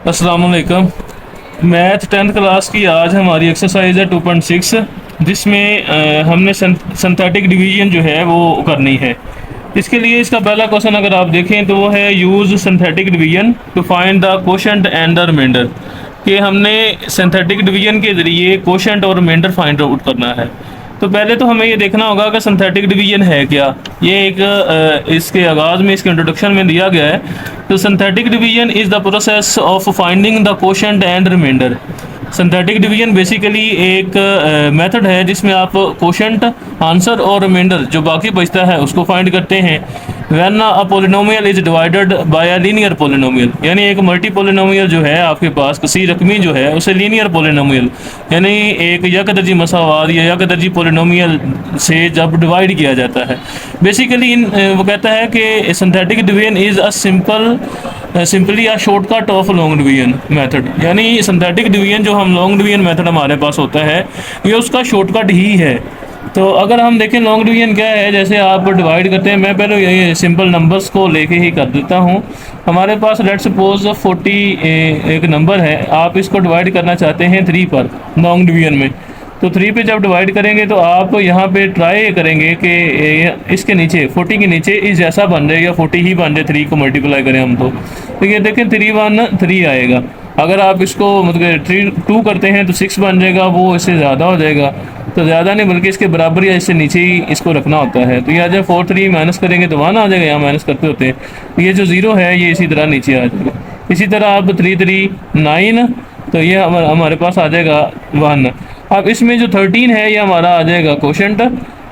अस्सलाम वालेकुम। Math 10th class की आज हमारी एक्सरसाइज है 2.6 जिसमें हमने सिंथेटिक डिवीजन जो है वो करनी है। इसके लिए इसका पहला क्वेश्चन अगर आप देखें तो वो है use synthetic division to find the quotient and the remainder, कि हमने सिंथेटिक डिवीजन के ज़रिए कोशेंट और रिमाइंडर फाइंड आउट करना है। तो पहले तो हमें ये देखना होगा कि सिंथेटिक डिवीजन है क्या। ये एक इसके आगाज़ में, इसके इंट्रोडक्शन में दिया गया है। तो synthetic division is the process of finding the quotient and remainder. Synthetic division basically एक मेथड है जिसमें आप कोशेंट, आंसर और रिमाइंडर जो बाकी बचता है उसको फाइंड करते हैं। When a polynomial is divided by a linear polynomial, यानी एक मल्टी पोलिनोमियल जो है आपके पास, किसी रकमी जो है उसे लीनियर पोलिनोमियल यानी एक यकदर्जी मसावाद या यकदर्जी पोलिनोमियल से जब डिवाइड किया जाता है। बेसिकली वो कहता है कि synthetic division is a simply a shortcut of long division method, यानी सिंथेटिक डिवीजन जो हम लॉन्ग डिवीजन मेथड हमारे पास होता है ये उसका शॉर्टकट ही है। तो अगर हम देखें लॉन्ग डिवीजन क्या है, जैसे आप डिवाइड करते हैं, मैं पहले ये सिंपल नंबर्स को लेके ही कर देता हूँ। हमारे पास लेट्स सपोज 40 एक नंबर है, आप इसको डिवाइड करना चाहते हैं 3 पर लॉन्ग डिवीजन में। तो 3 पे जब डिवाइड करेंगे तो आप यहाँ पे ट्राई करेंगे कि इसके नीचे 40 के नीचे इस जैसा बन जाए या 40 ही बन जाए, 3 को मल्टीप्लाई करें हम तो ये देखें 3 1 3 आएगा। अगर आप इसको मतलब 3 2 करते हैं तो 6 बन जाएगा, वो इससे ज़्यादा हो जाएगा। तो ज़्यादा नहीं बल्कि इसके बराबर या इससे नीचे ही इसको रखना होता है। तो ये आ जाए 4 3 माइनस करेंगे तो 1 आ जाएगा, यहाँ माइनस करते होते हैं। ये जो 0 है ये इसी तरह नीचे आ जाएगा। इसी तरह आप 3 3 9, तो ये हमारे पास आ जाएगा 1। अब इसमें जो 13 है ये हमारा आ जाएगा कोशेंट,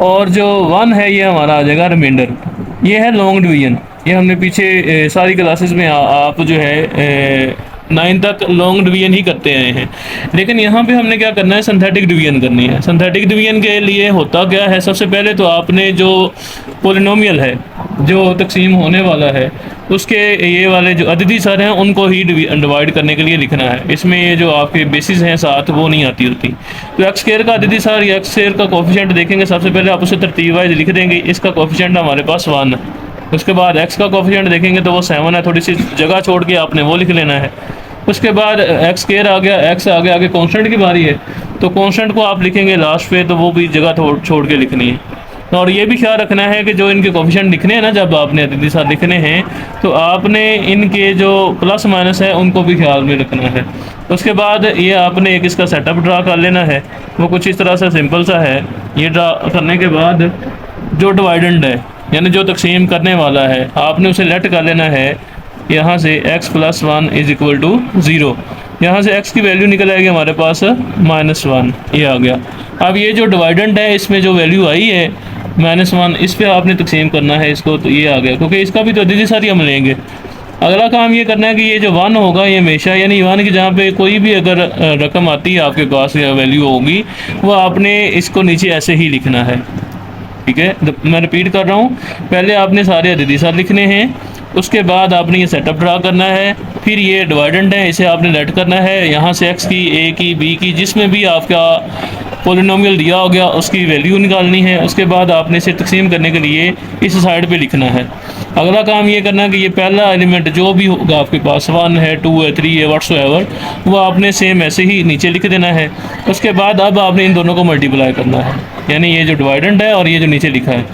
और जो 1 है ये हमारा आ जाएगा रिमाइंडर। ये है लॉन्ग डिवीजन। ये हमने पीछे सारी क्लासेस में आप जो है 9 तक लॉन्ग डिवीजन ही करते आए हैं। लेकिन यहाँ पे हमने क्या करना है, सिंथेटिक डिवीजन करनी है। सिंथेटिक डिवीजन के लिए होता क्या है, सबसे पहले तो आपने जो पोलिनोमियल है जो तकसीम होने वाला है उसके ये वाले जो अददी सर हैं उनको ही डिवाइड करने के लिए लिखना है। इसमें ये जो आपके बेसिस हैं साथ वो नहीं आती होती। तो एक्स स्क्वायर का अददी सर या एक्स स्क्वायर का कोफिशिएंट देखेंगे, सबसे पहले आप उसे तरतीब वाइज लिख देंगे। इसका कोफिशिएंट हमारे पास 1। उसके बाद एक्स का कोफिशिएंट देखेंगे तो वो 7 है, थोड़ी सी जगह छोड़ के आपने वो लिख लेना है। उसके बाद एक्स स्क्वायर आ गया, एक्स आ गया, आगे कांस्टेंट की बारी है तो कांस्टेंट को आप लिखेंगे लास्ट पे, तो वो भी जगह छोड़ के लिखनी है। और ये भी ख्याल रखना है कि जो इनके कोफिशिएंट लिखने हैं ना, जब आपने अददी साथ लिखने हैं तो आपने इनके जो प्लस माइनस है उनको भी ख्याल में रखना है। उसके बाद ये आपने एक इसका सेटअप ड्रा कर लेना है, वो कुछ इस तरह से सिंपल सा है। ये ड्रा करने के बाद जो डिवाइडेंड है यानी जो तकसीम करने वाला है आपने उसे लेट कर लेना है। यहाँ से x + 1 = 0, यहाँ से x की वैल्यू निकल आएगी हमारे पास -1, ये आ गया। अब ये जो डिवाइडेंट है इसमें जो वैल्यू आई है -1, इस पर आपने तकसीम करना है इसको, तो ये आ गया, क्योंकि इसका भी तो अददी सारी हम लेंगे। अगला काम ये करना है कि ये जो 1 होगा ये हमेशा, यानी 1 की जहाँ पे कोई भी अगर रकम आती है आपके पास या वैल्यू होगी, वो आपने इसको नीचे ऐसे ही लिखना है। ठीक है, मैं रिपीट कर रहा हूँ, पहले आपने सारे अददी साथ लिखने हैं, उसके बाद आपने ये सेटअप ड्रा करना है, फिर ये डिवाइडेंट है इसे आपने लेट करना है। यहाँ से x की, a की, b की, जिसमें भी आपका पोलिनोमियल दिया हो गया उसकी वैल्यू निकालनी है। उसके बाद आपने इसे तकसीम करने के लिए इस साइड पे लिखना है। अगला काम ये करना है कि ये पहला एलिमेंट जो भी होगा आपके पास 1 है, 2 है, 3 है, व्हाट्सएवर, वो आपने सेम ऐसे ही नीचे लिख देना है। उसके बाद अब आपने इन दोनों को मल्टीप्लाई करना है, यानी ये जो डिवाइडेंट है और ये जो नीचे लिखा है,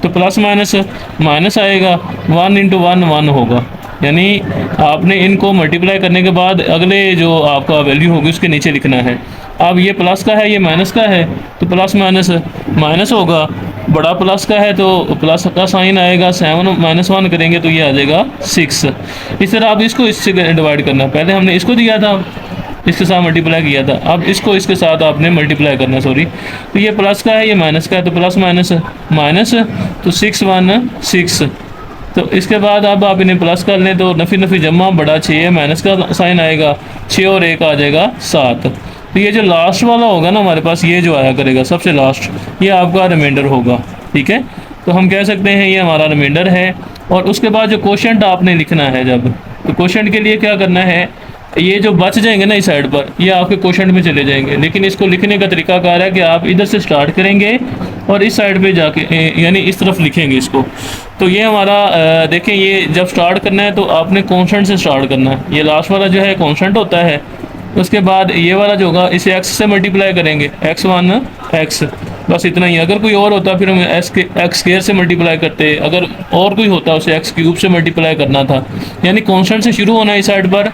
तो प्लस माइनस माइनस आएगा, 1 × 1 1 होगा। यानी आपने इनको मल्टीप्लाई करने के बाद अगले जो आपका वैल्यू होगी उसके नीचे लिखना है। अब ये प्लस का है, ये माइनस का है, तो प्लस माइनस माइनस होगा। बड़ा प्लस का है तो प्लस का साइन आएगा, 7 - 1 करेंगे तो ये आ जाएगा 6। इस तरह आप इसको इससे डिवाइड करना है। पहले हमने इसको दिया था, इसके साथ मल्टीप्लाई किया था, अब इसको इसके साथ आपने मल्टीप्लाई करना, सॉरी। तो ये प्लस का है, ये माइनस का है, तो प्लस माइनस माइनस, तो 6 1 6। तो इसके बाद अब आप इन्हें प्लस कर लें तो नफ़ी नफ़ी जमा बड़ा 6 है, माइनस का साइन आएगा, 6 और 1 आ जाएगा 7। तो ये जो लास्ट वाला होगा ना हमारे पास, ये जो आया करेगा सबसे लास्ट, ये आपका रिमाइंडर होगा। ठीक है, तो हम कह सकते हैं ये हमारा रिमाइंडर है। और उसके बाद जो कोशेंट आपने लिखना है, जब तो कोशेंट के लिए क्या करना है, ये जो बच जाएंगे ना इस साइड पर, ये आपके कोशेंट में चले जाएंगे। लेकिन इसको लिखने का तरीकाकार है कि आप इधर से स्टार्ट करेंगे और इस साइड पे जाके यानी इस तरफ लिखेंगे इसको। तो ये हमारा देखें, ये जब स्टार्ट करना है तो आपने कॉन्स्टेंट से स्टार्ट करना है। ये लास्ट वाला जो है कॉन्स्टेंट होता है। उसके बाद ये वाला जो होगा इसे x से मल्टीप्लाई करेंगे, x1 x, बस इतना ही। अगर कोई और होता फिर हम एक्स स्क्वायर से मल्टीप्लाई करते, अगर और कोई होता उसे एक्स क्यूब से मल्टीप्लाई करना था। यानी कॉन्स्टेंट से शुरू होना है इस साइड पर,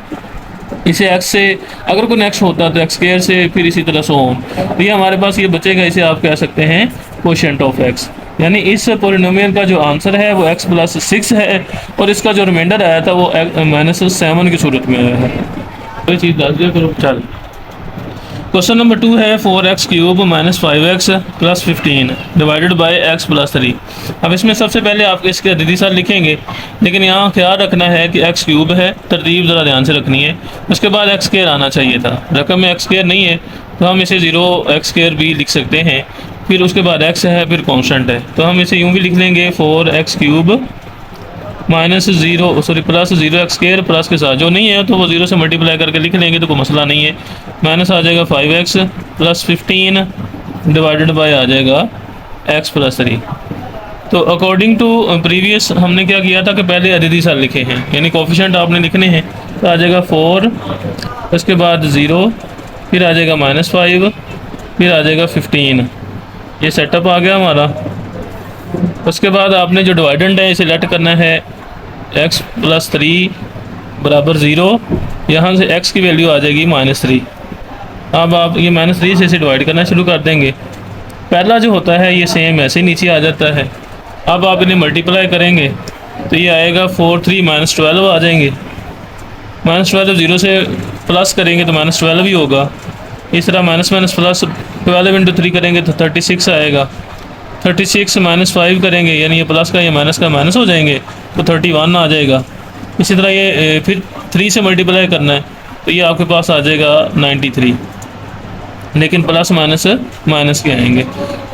इसे x से, अगर कोई नेक्स्ट होता तो एक्स स्क्वायर से, फिर इसी तरह सो ऑन। तो ये हमारे पास ये बचेगा, इसे आप कह सकते हैं कोशेंट ऑफ x। यानी इस पोलिनोमियल का जो आंसर है वो x+6 है, और इसका जो रिमाइंडर आया था वो -7 की सूरत में आया है। कोई चीज़ डाल दिया करो। चल, क्वेश्चन नंबर 2 है 4x³ - 5x + 15 divided by x+3। अब इसमें सबसे पहले आप इसके अददी साल लिखेंगे, लेकिन यहाँ ख्याल रखना है कि x³ है, तरतीब ज़रा ध्यान से रखनी है। उसके बाद x² आना चाहिए था, रकम में x² नहीं है तो हम इसे 0x² भी लिख सकते हैं। फिर उसके बाद x है, फिर कांस्टेंट है, तो हम इसे यूँ भी लिख लेंगे 4x³ -0 प्लस के साथ जो नहीं है तो वो 0 से मल्टीप्लाई करके लिख लेंगे, तो कोई मसला नहीं है। माइनस आ जाएगा 5x + 15 डिवाइडेड बाय आ जाएगा x+3। तो अकॉर्डिंग टू प्रीवियस हमने क्या किया था कि पहले अददी साल लिखे हैं, यानी कोफिशेंट आपने लिखने हैं। तो आ जाएगा 4, उसके बाद 0, फिर आ जाएगा -5, फिर आ जाएगा 15। ये सेटअप आ गया हमारा। उसके बाद आपने जो डिवाइडेंड है इसे लेट करना है x+3 = 0। यहाँ से x की वैल्यू आ जाएगी -3। अब आप ये -3 से इसे डिवाइड करना शुरू कर देंगे। पहला जो होता है ये सेम ऐसे ही नीचे आ जाता है। अब आप इन्हें मल्टीप्लाई करेंगे तो ये आएगा 4 3 -12 आ जाएंगे। -12 0 से प्लस करेंगे तो -12 ही होगा। इस तरह माइनस प्लस 12 × 3 करेंगे तो 36 आएगा। 36 -5 करेंगे, यानी ये प्लस का ये माइनस का माइनस हो जाएंगे तो 31 आ जाएगा। इसी तरह ये फिर 3 से मल्टीप्लाई करना है तो ये आपके पास आ जाएगा 93, लेकिन प्लस माइनस के आएंगे।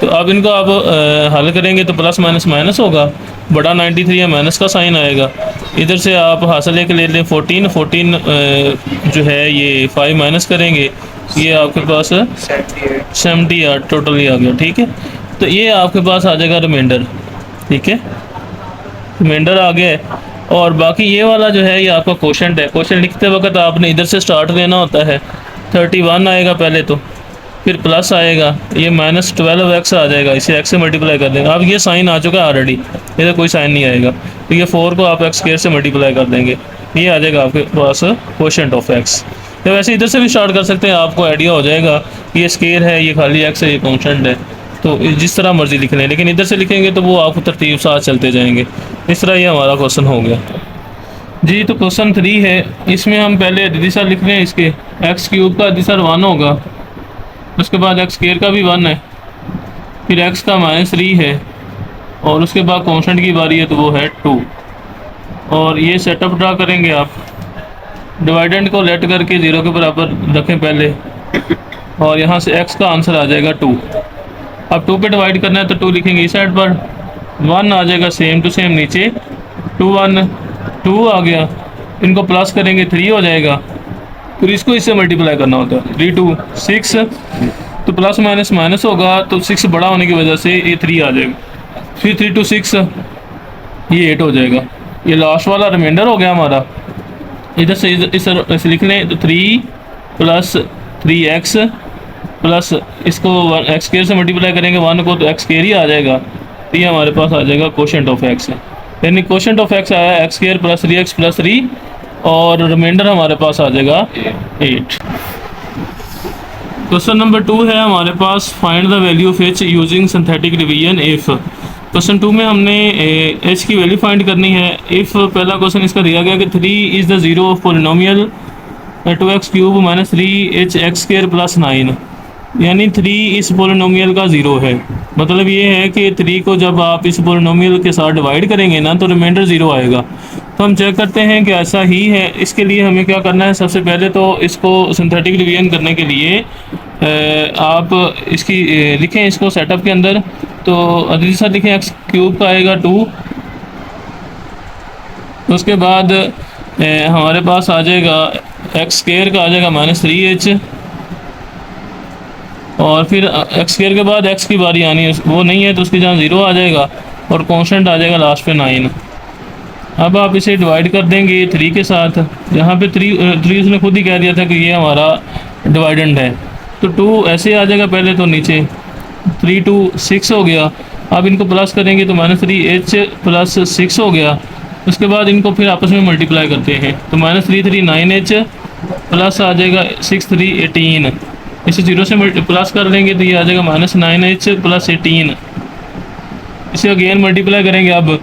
तो अब इनको आप हल करेंगे तो प्लस माइनस होगा, बड़ा 93 है, माइनस का साइन आएगा। इधर से आप हासिल लेके ले लें 14 जो है ये 5 माइनस करेंगे, ये आपके पास 78 टोटली आ गया। ठीक है, तो ये आपके पास आ जाएगा रिमाइंडर। ठीक है, रिमाइंडर आ गया है। और बाकी ये वाला जो है ये आपका क्वोशेंट है। क्वोशेंट लिखते वक्त आपने इधर से स्टार्ट लेना होता है। 31 आएगा पहले, तो फिर प्लस आएगा, ये -12x आ जाएगा, इसे x से मल्टीप्लाई कर देंगे। अब ये साइन आ चुका है ऑलरेडी, इधर कोई साइन नहीं आएगा, तो ये 4 को आप x² से मल्टीप्लाई कर देंगे, ये आ जाएगा आपके पास क्वोशेंट ऑफ x। तो वैसे इधर से भी स्टार्ट कर सकते हैं, आपको आइडिया हो जाएगा ये स्केयर है, ये खाली x है, ये कॉन्स्टेंट है, तो जिस तरह मर्जी लिख लें, लेकिन इधर से लिखेंगे तो वो आपको तरतीब साथ चलते जाएंगे। इस तरह ये हमारा क्वेश्चन हो गया जी। तो क्वेश्चन 3 है, इसमें हम पहले अददी साल लिख रहे हैं। इसके x³ का अददी साल 1 होगा, उसके बाद x² का भी 1 है, फिर x का -3 है, और उसके बाद कांस्टेंट की बारी है तो वो है 2। और ये सेटअप ड्रा करेंगे आप, डिवाइडेंड को लेट करके 0 के बराबर रखें पहले, और यहाँ से x का आंसर आ जाएगा 2। अब 2 पे डिवाइड करना है तो 2 लिखेंगे इस साइड पर, 1 आ जाएगा सेम टू सेम नीचे, 2 आ गया, इनको प्लस करेंगे 3 हो जाएगा, फिर इसको इससे मल्टीप्लाई करना होता है, 3 2 6, तो प्लस माइनस होगा, तो 6 बड़ा होने की वजह से ये 3 आ जाएगा, फिर 3 2 6 ये 8 हो जाएगा। ये लास्ट वाला रिमाइंडर हो गया हमारा। इधर से इस लिख लें तो 3 + 3x प्लस इसको x² से मल्टीप्लाई करेंगे 1 को, तो x² ही आ जाएगा, तो ये हमारे पास आ जाएगा क्वोशेंट ऑफ x। यानी क्वोशेंट ऑफ x आया x² + 3x + 3, और रिमाइंडर हमारे पास आ जाएगा 8। क्वेश्चन नंबर 2 है हमारे पास, find the value of h using synthetic division if. Question 2 में हमने h की वैल्यू फाइंड करनी है। इफ़ पहला क्वेश्चन इसका दिया गया कि 3 is the zero of polynomial 2x³ - 3hx² + 9, यानी 3 इस पोलिनोमियल का ज़ीरो है। मतलब ये है कि 3 को जब आप इस पोलिनोमियल के साथ डिवाइड करेंगे ना तो रिमाइंडर 0 आएगा। तो हम चेक करते हैं कि ऐसा ही है। इसके लिए हमें क्या करना है, सबसे पहले तो इसको सिंथेटिक डिवीजन करने के लिए आप इसकी लिखें इसको सेटअप के अंदर। तो अददी साथ लिखें, x³ का आएगा 2, उसके बाद हमारे पास आ जाएगा x² का आ जाएगा -3h, और फिर x² के बाद x की बारी आनी है, वो नहीं है तो उसकी जहाँ 0 आ जाएगा, और कांस्टेंट आ जाएगा लास्ट पे 9। अब आप इसे डिवाइड कर देंगे 3 के साथ। यहाँ पे 3 उसने खुद ही कह दिया था कि ये हमारा डिवाइडेंड है, तो 2 ऐसे आ जाएगा पहले तो नीचे, 3 2 6 हो गया। अब इनको प्लस करेंगे तो -3h प्लस 6 हो गया। उसके बाद इनको फिर आपस में मल्टीप्लाई करते हैं तो -3 3 9h प्लस आ जाएगा 6 3 18। इसे 0 से प्लस कर लेंगे तो ये आ जाएगा -9h प्लस 18। इसे अगेन मल्टीप्लाई करेंगे अब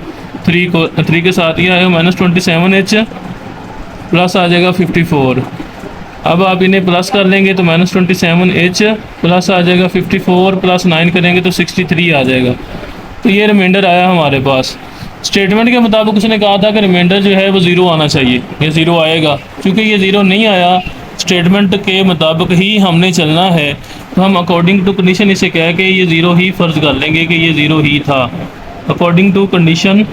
3 के साथ, ये आएगा -27h प्लस आ जाएगा 54। अब आप इन्हें प्लस कर लेंगे तो -27h प्लस आ जाएगा 54 प्लस 9 करेंगे तो 63 आ जाएगा। तो ये रिमाइंडर आया हमारे पास। स्टेटमेंट के मुताबिक उसने कहा था कि रिमाइंडर जो है वो 0 आना चाहिए, ये 0 आएगा। क्योंकि ये 0 नहीं आया, स्टेटमेंट के मुताबिक ही हमने चलना है, तो हम अकॉर्डिंग टू कंडीशन इसे कह के ये 0 ही फ़र्ज़ कर लेंगे कि ये 0 ही था। अकॉर्डिंग टू कंडीशन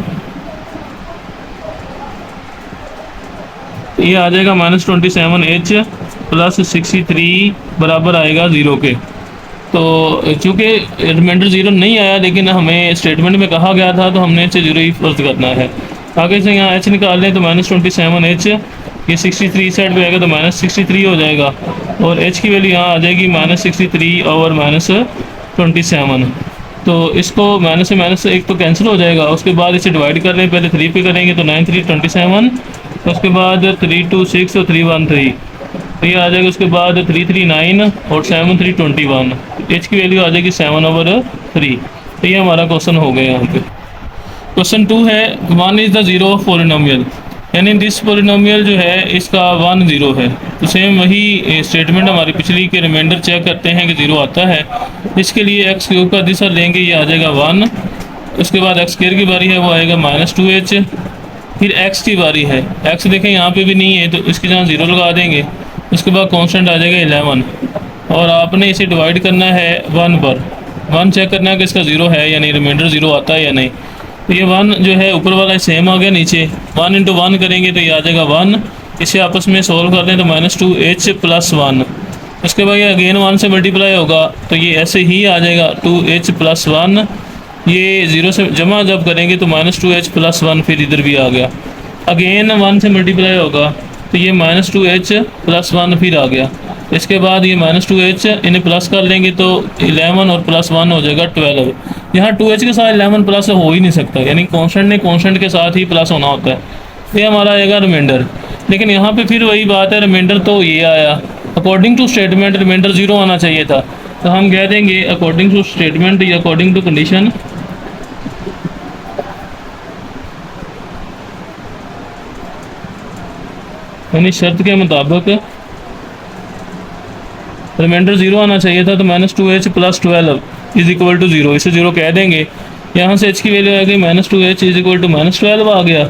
ये आ जाएगा -27h प्लस 63 बराबर आएगा 0 के। तो चूँकि रिमाइंडर 0 नहीं आया लेकिन हमें स्टेटमेंट में कहा गया था, तो हमने इसे 0 ही फर्ज करना है। आगे से यहाँ h निकाल लें तो -27h, ये 63 साइड पे आएगा तो -63 हो जाएगा, और h की वैल्यू यहाँ आ जाएगी -63 ओवर -27। तो इसको माइनस से माइनस एक तो कैंसिल हो जाएगा। उसके बाद इसे डिवाइड कर लें, पहले 3 पे करेंगे तो 9 3 27, उसके बाद 3 2 6 और 3 1 3, तो ये आ जाएगा। उसके बाद 3 3 9 और 7 3 21, एच की वैल्यू आ जाएगी 7/3। तो ये हमारा क्वेश्चन हो गया यहाँ पे। क्वेश्चन 2 है 1 is the zero of polynomial, यानी दिस पोलिनोमियल जो है इसका 1 0 है। तो सेम वही स्टेटमेंट हमारी पिछली के रिमाइंडर चेक करते हैं कि 0 आता है। इसके लिए एक्स क्यूब का दिशा लेंगे, ये आ जाएगा 1। उसके बाद एक्स स्क्वायर की बारी है, वो आएगा -2h। फिर एक्स की बारी है, एक्स देखें यहाँ पे भी नहीं है तो इसकी जगह 0 लगा देंगे। उसके बाद कांस्टेंट आ जाएगा 11, और आपने इसे डिवाइड करना है 1 पर। 1 चेक करना है कि इसका 0 है या नहीं, रिमाइंडर 0 आता है या नहीं। तो ये 1 जो है ऊपर वाला सेम आ गया, नीचे 1 × 1 करेंगे तो ये आ जाएगा 1। इसे आपस में सोल्व कर दें तो -2h प्लस 1। उसके बाद ये अगेन 1 से मल्टीप्लाई होगा तो ये ऐसे ही आ जाएगा 2h प्लस 1। ये 0 से जमा जब करेंगे तो -2h प्लस 1 फिर इधर भी आ गया। अगेन 1 से मल्टीप्लाई होगा तो ये -2h प्लस 1 फिर आ गया। इसके बाद ये -2h इन्हें प्लस कर लेंगे तो 11 और प्लस 1 हो जाएगा 12। यहाँ 2h के साथ 11 प्लस हो ही नहीं सकता, यानी कांस्टेंट ने कांस्टेंट के साथ ही प्लस होना होता है। ये हमारा आएगा रिमाइंडर। लेकिन यहाँ पे फिर वही बात है, रिमाइंडर तो ये आया, अकॉर्डिंग टू स्टेटमेंट रिमाइंडर 0 आना चाहिए था। तो हम कह देंगे अकॉर्डिंग टू स्टेटमेंट या अकॉर्डिंग टू कंडीशन यानी शर्त के मुताबिक रिमाइंडर 0 आना चाहिए था। तो -2h plus 12 is equal to 0, इसे 0 कह देंगे। यहाँ से h की वैल्यू आ गई -2h इज इक्वल टू -12 आ गया,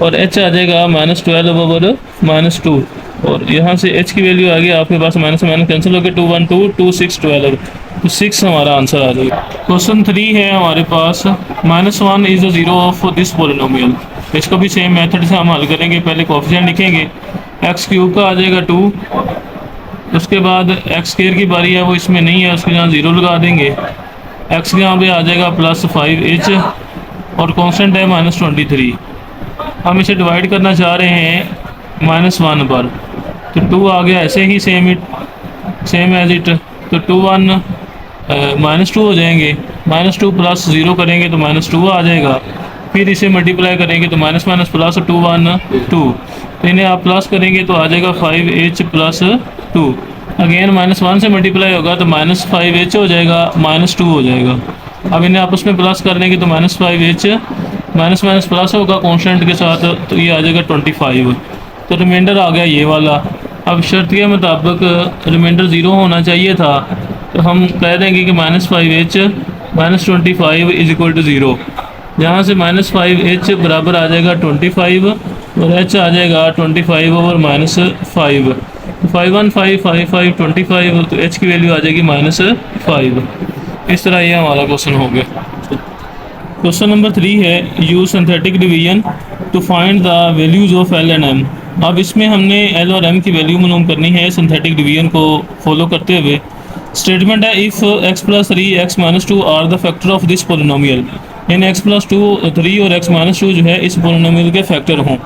और h आ जाएगा -12/-2, और यहाँ से h की वैल्यू आ गई आपके पास माइनस से माइनस कैंसिल हो गया 2 1 2 2 6 12, तो 6 हमारा आंसर आ जाएगा। क्वेश्चन 3 है हमारे पास -1 is the zero of this polynomial. इसको भी सेम मेथड से हम हल करेंगे। पहले कोएफिशिएंट लिखेंगे, एक्स क्यूब का आ जाएगा 2, उसके बाद एक्स स्क्वायर की बारी है वो इसमें नहीं है, उसके यहाँ 0 लगा देंगे। एक्स के यहाँ पे आ जाएगा +5h और कांस्टेंट है -23। हम इसे डिवाइड करना चाह रहे हैं -1 पर, तो 2 आ गया ऐसे ही सेम एज इट। तो 2 1 -2 हो जाएंगे, -2 प्लस 0 करेंगे तो -2 आ जाएगा। फिर इसे मल्टीप्लाई करेंगे तो माइनस माइनस प्लस 2 1 2, तो इन्हें आप प्लस करेंगे तो आ जाएगा 5h प्लस 2। अगेन -1 से मल्टीप्लाई होगा तो -5h हो जाएगा, -2 हो जाएगा। अब इन्हें आपस में प्लस कर लेंगे तो -5h माइनस माइनस प्लस होगा कांस्टेंट के साथ, तो ये आ जाएगा 25। तो रिमाइंडर आ गया ये वाला। अब शर्त के मुताबिक रिमाइंडर 0 होना चाहिए था, तो हम कह देंगे कि -5h -25 इज इक्वल टू 0। जहाँ से -5h बराबर आ जाएगा 25 और h आ जाएगा 25 ओवर -5, तो 5 1 5 5 5 25, तो h की वैल्यू आ जाएगी -5। इस तरह ये हमारा क्वेश्चन हो गया। क्वेश्चन नंबर 3 है use synthetic division to find the values of L and M। अब इसमें हमने L और M की वैल्यू मालूम करनी है सिंथेटिक डिवीजन को फॉलो करते हुए। स्टेटमेंट है if x + 3 x - 2 are the factor of this polynomial. यानी x+2 3 और x-2 जो है इस पोलिनोमियल के फैक्टर हों।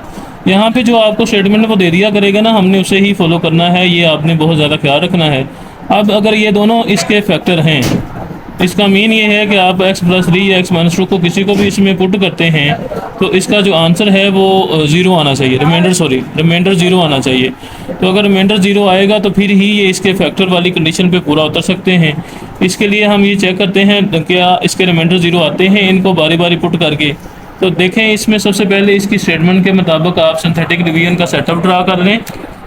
यहाँ पे जो आपको स्टेटमेंट वो दे दिया करेगा ना, हमने उसे ही फॉलो करना है, ये आपने बहुत ज़्यादा ख्याल रखना है। अब अगर ये दोनों इसके फैक्टर हैं, इसका मीन ये है कि आप x+3 या x-2 को किसी को भी इसमें पुट करते हैं तो इसका जो आंसर है वो ज़ीरो आना चाहिए, रिमाइंडर ज़ीरो आना चाहिए। तो अगर रिमाइंडर ज़ीरो आएगा तो फिर ही ये इसके फैक्टर वाली कंडीशन पे पूरा उतर सकते हैं। इसके लिए हम ये चेक करते हैं क्या इसके रिमाइंडर ज़ीरो आते हैं, इनको बारी बारी पुट करके। तो देखें, इसमें सबसे पहले इसकी स्टेटमेंट के मुताबिक आप सिंथेटिक डिवीजन का सेटअप ड्रा कर लें।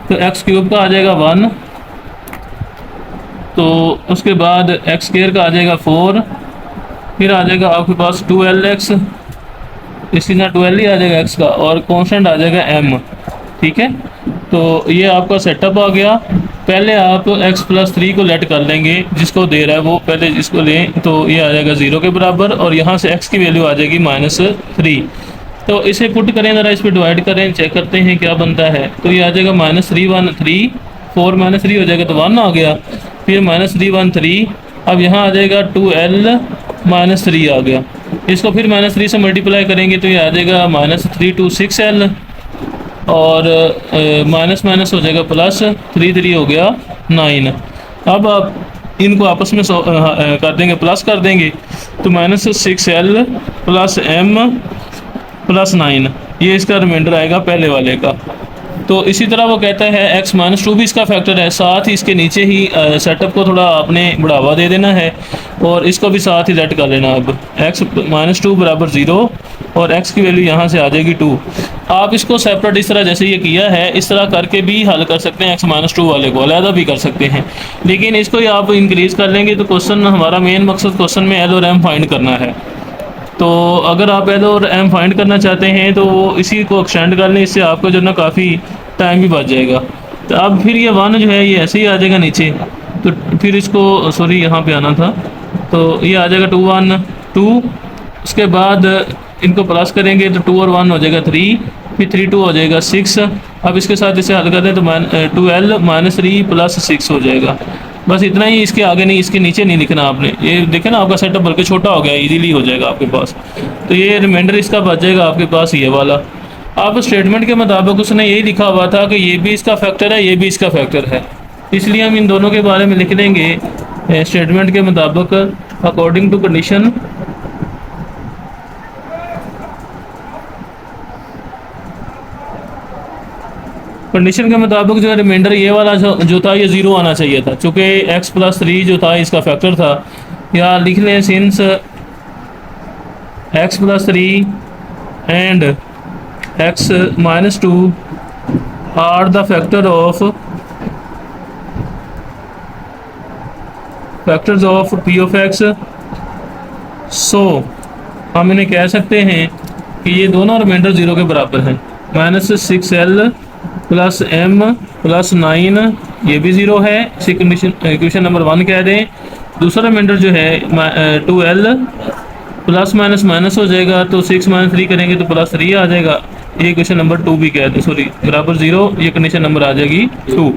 तो x³ का आ जाएगा 1, तो उसके बाद x² का आ जाएगा 4, फिर आ जाएगा आपके पास 2lx, इसी तरह 12 ही आ जाएगा x का, और कांस्टेंट आ जाएगा m। ठीक है, तो ये आपका सेटअप आ गया। पहले आप x+3 को लेट कर लेंगे, जिसको दे रहा है वो पहले इसको लें, तो ये आ जाएगा 0 के बराबर, और यहाँ से x की वैल्यू आ जाएगी -3। तो इसे पुट करें, ज़रा इस पर डिवाइड करें, चेक करते हैं क्या बनता है। तो ये आ जाएगा -3 1 3, 4 -3 हो जाएगा तो 1 आ गया, फिर -3 1 3, अब यहाँ आ जाएगा 2l -3 आ गया। इसको फिर -3 से मल्टीप्लाई करेंगे तो ये आ जाएगा -3 2 6l, और माइनस माइनस हो जाएगा प्लस, 3 3 हो गया 9। अब आप इनको आपस में कर देंगे, प्लस कर देंगे, तो -6l + m + 9, ये इसका रिमाइंडर आएगा पहले वाले का। तो इसी तरह वो कहता है x-2 भी इसका फैक्टर है, साथ ही इसके नीचे ही सेटअप को थोड़ा आपने बढ़ावा दे देना है और इसको भी साथ ही लेट कर लेना। अब x-2 बराबर 0 और x की वैल्यू यहाँ से आ जाएगी 2। आप इसको सेपरेट इस तरह जैसे ये किया है इस तरह करके भी हल कर सकते हैं, x-2 वाले को अलहदा भी कर सकते हैं, लेकिन इसको ही आप इंक्रीज़ कर लेंगे तो क्वेश्चन, हमारा मेन मकसद क्वेश्चन में l और m फाइंड करना है। तो अगर आप l और m फाइंड करना चाहते हैं तो इसी को एक्सटेंड कर लें, इससे आपका जो ना काफ़ी टाइम भी बच जाएगा। तो अब फिर ये 1 जो है ये ऐसे ही आ जाएगा नीचे, तो फिर इसको सॉरी यहाँ पे आना था, तो ये आ जाएगा 2 1 2, उसके बाद इनको प्लस करेंगे तो 2 और 1 हो जाएगा 3, फिर 3 2 हो जाएगा 6। अब इसके साथ इसे हल कर दें तो 2l -3 + 6 हो जाएगा। बस इतना ही, इसके आगे नहीं, इसके नीचे नहीं लिखना आपने। ये देखें ना, आपका सेटअप बल्कि छोटा हो गया, इजीली हो जाएगा आपके पास। तो ये रिमाइंडर इसका बच जाएगा आपके पास ये वाला। अब स्टेटमेंट के मुताबिक उसने यही लिखा हुआ था कि ये भी इसका फैक्टर है, ये भी इसका फैक्टर है, इसलिए हम इन दोनों के बारे में लिख लेंगे स्टेटमेंट के मुताबिक अकॉर्डिंग टू कंडीशन के मुताबिक जो है रिमाइंडर ये वाला जो था ये 0 आना चाहिए था, चूँकि x+3 जो था इसका फैक्टर था। या लिख लें, since x+3 and x-2 are the factors of p of x, so हम इन्हें कह सकते हैं कि ये दोनों रिमाइंडर 0 के बराबर हैं। -6l + m + 9 ये भी 0 है, इसी कंडीशन इक्वेशन नंबर 1 कह दें। दूसरा रिमाइंडर जो है 2l प्लस माइनस माइनस हो जाएगा, तो 6 - 3 करेंगे तो +3 आ जाएगा, ये इक्वेशन नंबर 2 भी कह दें, सॉरी बराबर 0, ये कंडीशन नंबर आ जाएगी 2।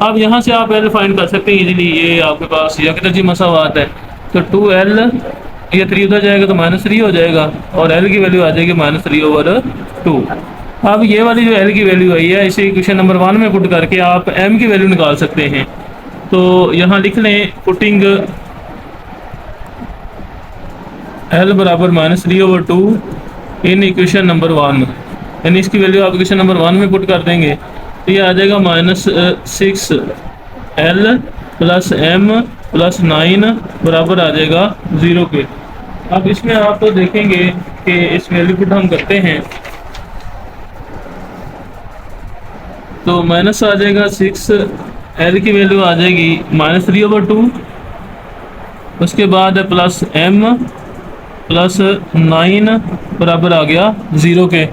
अब यहाँ से आप l फाइंड कर सकते हैं इजीली, ये आपके पास यकदर्जी मसावात है। तो 2l, ये 3 उधर जाएगा तो -3 हो जाएगा, और l की वैल्यू आ जाएगी -3/2। अब ये वाली जो l की वैल्यू आई है इसे इक्वेशन नंबर 1 में पुट करके आप m की वैल्यू निकाल सकते हैं। तो यहाँ लिख लें, पुटिंग l बराबर -3/2 इन इक्वेशन नंबर 1, यानी इसकी वैल्यू आप इक्वेशन नंबर 1 में पुट कर देंगे तो ये आ जाएगा -6l + m + 9 बराबर आ जाएगा 0 के। अब इसमें आप तो देखेंगे कि इस वैल्यू पुट हम करते हैं तो माइनस आ जाएगा 6l की वैल्यू आ जाएगी -3/2, उसके बाद प्लस m + 9 बराबर आ गया 0 के।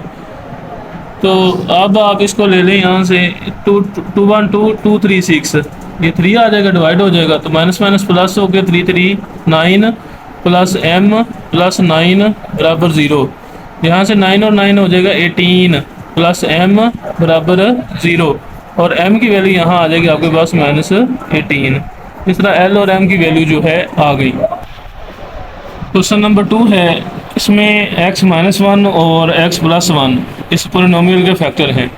तो अब आप इसको ले लें यहाँ से 2 1 2 2 3 6, ये 3 आ जाएगा, डिवाइड हो जाएगा, तो माइनस माइनस प्लस हो गया 3 3 9 + m + 9 बराबर 0। यहाँ से 9 और 9 हो जाएगा 18 + m बराबर 0, और m की वैल्यू यहाँ आ जाएगी आपके पास -18। इस तरह l और m की वैल्यू जो है आ गई। क्वेश्चन नंबर 2 है, इसमें x माइनस वन और x प्लस वन इस पोलिनोमियल के फैक्टर हैं।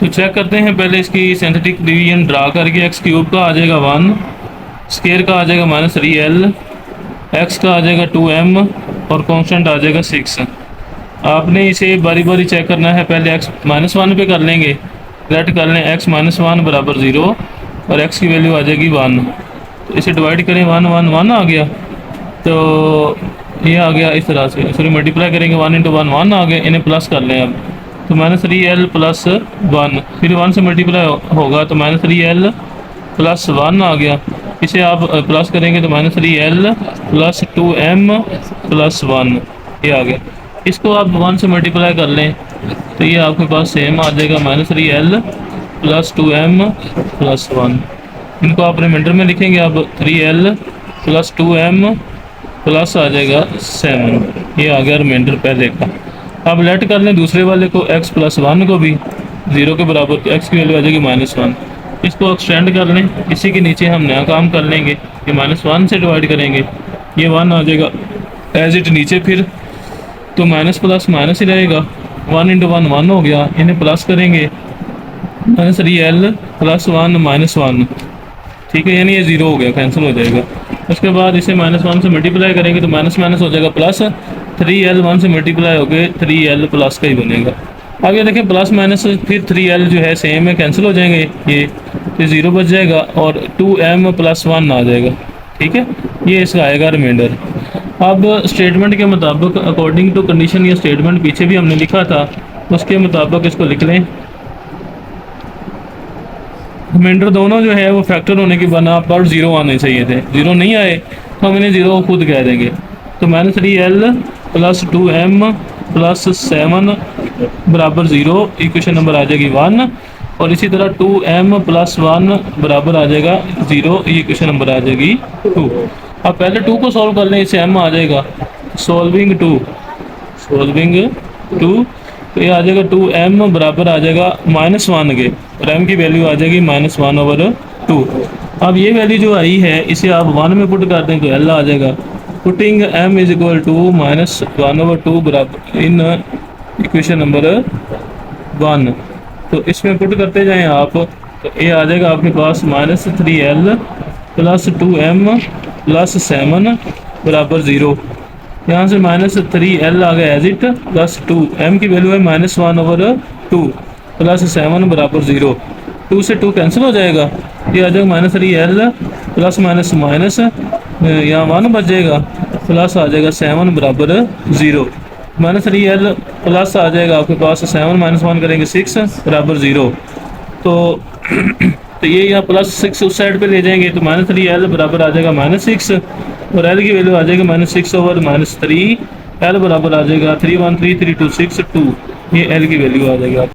तो चेक करते हैं पहले इसकी सिंथेटिक डिवीजन ड्रा करके। x क्यूब का आ जाएगा 1, स्केयर का आ जाएगा -3l, x का आ जाएगा 2m और कांस्टेंट आ जाएगा 6। आपने इसे बारी बारी चेक करना है। पहले x माइनस वन पे कर लेंगे, लेट कर लें x माइनस वन बराबर 0 और x की वैल्यू आ जाएगी 1। तो इसे डिवाइड करें, 1 1 1 आ गया। तो ये आ गया इस तरह से, सॉरी मल्टीप्लाई करेंगे 1 × 1 1 आ गया। इन्हें प्लस कर लें अब, तो -3l प्लस 1, फिर 1 से मल्टीप्लाई होगा तो -3l प्लस 1 आ गया। इसे आप प्लस करेंगे तो -3l प्लस 2m प्लस 1 ये आ गया। इसको आप 1 से मल्टीप्लाई कर लें तो ये आपके पास सेम आ जाएगा, -3l प्लस 2m प्लस 1। इनको आप रिमाइंडर में लिखेंगे अब, 3l प्लस 2m प्लस आ जाएगा 7। ये आ गया रिमाइंडर पहले का। अब लेट कर लें दूसरे वाले को, x प्लस 1 को भी 0 के बराबर, x की वैल्यू आ जाएगी -1। इसको एक्सटेंड कर लें, इसी के नीचे हम नया काम कर लेंगे। ये -1 से डिवाइड करेंगे, ये 1 आ जाएगा एज इट नीचे। फिर तो माइनस प्लस माइनस ही रहेगा, 1 × 1 1 हो गया। इन्हें प्लस करेंगे, -3l प्लस 1 -1, ठीक है, यानी ये 0 हो गया, कैंसिल हो जाएगा। उसके बाद इसे -1 से मल्टीप्लाई करेंगे तो माइनस माइनस हो जाएगा प्लस, 3l 1 से मल्टीप्लाई हो गए 3l प्लस का ही बनेगा। अब ये देखें प्लस माइनस, फिर 3l जो है सेम है, कैंसिल हो जाएंगे ये, तो 0 बच जाएगा और 2m प्लस 1 आ जाएगा। ठीक है, ये इसका आएगा रिमाइंडर। अब स्टेटमेंट के मुताबिक अकॉर्डिंग टू कंडीशन, ये स्टेटमेंट पीछे भी हमने लिखा था, उसके मुताबिक इसको लिख लें। रिमाइंडर दोनों जो है वो फैक्टर होने की बना पर 0 आने चाहिए थे, 0 नहीं आए तो हम इन्हें 0 खुद कह देंगे। तो -3l प्लस 2m प्लस 7 बराबर 0, इक्वेशन नंबर आ जाएगी 1। और इसी तरह 2m प्लस 1 बराबर आ जाएगा 0, ये इक्वेशन नंबर आ जाएगी 2। अब पहले 2 को सॉल्व कर लें, इसे m आ जाएगा, सॉल्विंग 2 तो ये आ जाएगा 2m बराबर आ जाएगा -1 के, और m की वैल्यू आ जाएगी -1/2। अब ये वैल्यू जो आई है इसे आप 1 में पुट कर दें तो l आ जाएगा। Putting m is equal to -1/2 बराबर इन इक्वेशन नंबर 1, तो इसमें पुट करते जाएं आप, तो ये आ जाएगा आपके पास -3l प्लस 2m प्लस 7 बराबर 0। यहाँ से -3l आ गया एज इट, प्लस 2m की वैल्यू है -1/2 प्लस 7 बराबर 0। 2 से 2 कैंसिल हो जाएगा, ये आ जाएगा -3l प्लस माइनस माइनस, यहाँ 1 बच जाएगा, प्लस आ जाएगा 7 बराबर 0। -3l प्लस आ जाएगा आपके पास, 7 - 1 करेंगे 6 बराबर 0। तो ये यहाँ +6 उस साइड पे ले जाएंगे तो -3l बराबर आ जाएगा -6, और l की वैल्यू आ जाएगी -6/-3। l बराबर आ जाएगा 3 1 3 3 2 6 2, ये l की वैल्यू आ जाएगा।